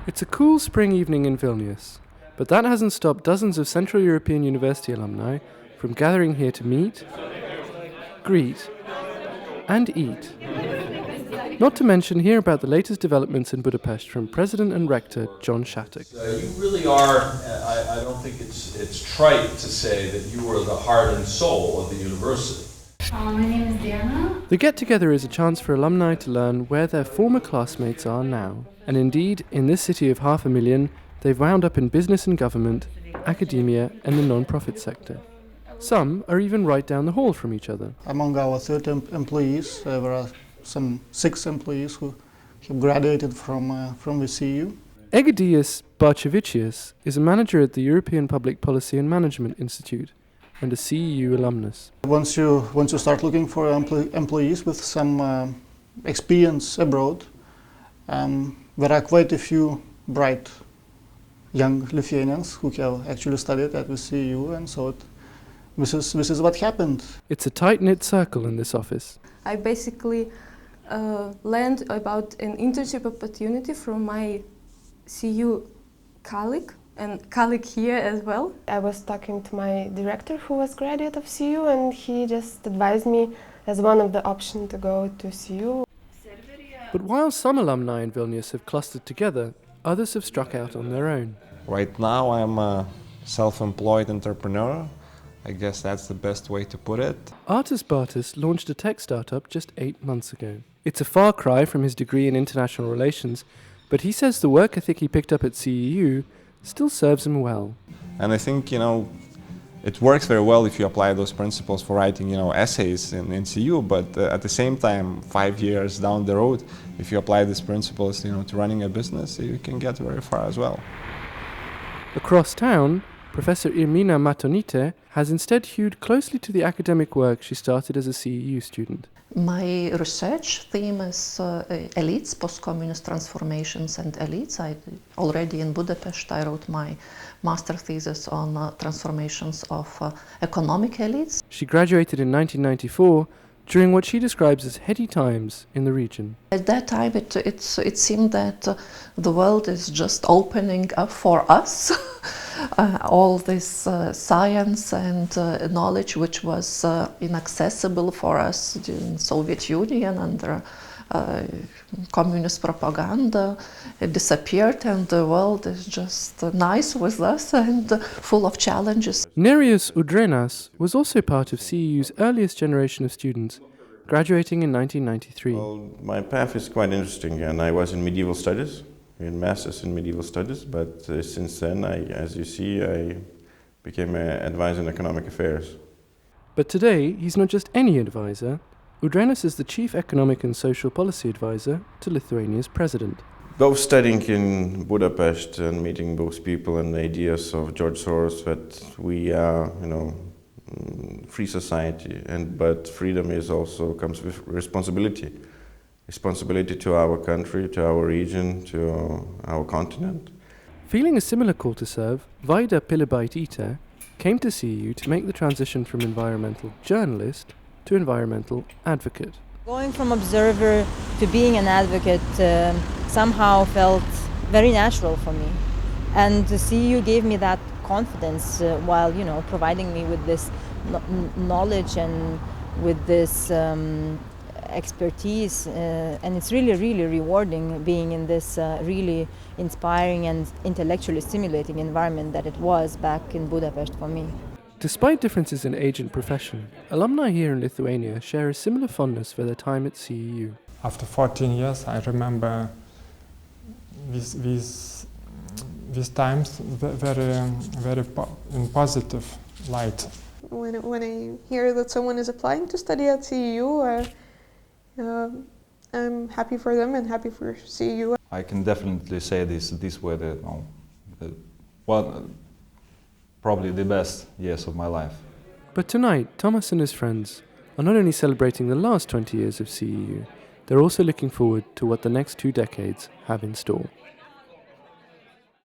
It's a cool spring evening in Vilnius, but that hasn't stopped dozens of Central European University alumni from gathering here to meet, greet, and eat. Not to mention hear about the latest developments in Budapest from President and Rector John Shattuck. You really are, I don't think it's trite to say that you are the heart and soul of the university. My name is Diana. The get-together is a chance for alumni to learn where their former classmates are now. And indeed, in this city of 500,000, they've wound up in business and government, academia and the non-profit sector. Some are even right down the hall from each other. Among our 30 employees, there are some 6 employees who have graduated from the CEU. Egidijus Barcevičius is a manager at the European Public Policy and Management Institute and a CEU alumnus. Once you start looking for employees with some experience abroad, there are quite a few bright young Lithuanians who have actually studied at the CEU, and so this is what happened. It's a tight-knit circle in this office. I basically learned about an internship opportunity from my CEU colleague and colleague here as well. I was talking to my director who was graduate of CEU, and he just advised me as one of the options to go to CEU. But while some alumni in Vilnius have clustered together, others have struck out on their own. Right now I'm a self-employed entrepreneur. I guess that's the best way to put it. Artas Bartas launched a tech startup just 8 months ago. It's a far cry from his degree in international relations, but he says the work ethic he picked up at CEU still serves him well. And I think, it works very well if you apply those principles for writing, essays in CEU, but at the same time, 5 years down the road, if you apply these principles, to running a business, you can get very far as well. Across town, Professor Irmina Matonytė has instead hewed closely to the academic work she started as a CEU student. My research theme is elites, post-communist transformations and elites. Already in Budapest I wrote my master thesis on transformations of economic elites. She graduated in 1994 during what she describes as heady times in the region. At that time it seemed that the world is just opening up for us. All this science and knowledge which was inaccessible for us in Soviet Union under communist propaganda, it disappeared, and the world is just nice with us and full of challenges. Nerijus Udrėnas was also part of CEU's earliest generation of students, graduating in 1993. Well, my path is quite interesting, and I was in medieval studies, in masters in medieval studies, but since then, as you see, I became an advisor in economic affairs. But today, he's not just any advisor. Udrėnas is the chief economic and social policy advisor to Lithuania's president. Both studying in Budapest and meeting both people and the ideas of George Soros that we are, free society, but freedom comes with responsibility. Responsibility to our country, to our region, to our continent. Feeling a similar call to serve, Vaida Pilibaitytė came to CEU to make the transition from environmental journalist to environmental advocate. Going from observer to being an advocate somehow felt very natural for me. And the CEU gave me that confidence while, providing me with this knowledge and with this expertise, and it's really, really rewarding being in this really inspiring and intellectually stimulating environment that it was back in Budapest for me. Despite differences in age and profession, alumni here in Lithuania share a similar fondness for their time at CEU. After 14 years, I remember these times very in positive light. When I hear that someone is applying to study at CEU, I'm happy for them and happy for CEU. I can definitely say these were probably the best years of my life. But tonight, Tomas and his friends are not only celebrating the last 20 years of CEU, they're also looking forward to what the next 2 decades have in store.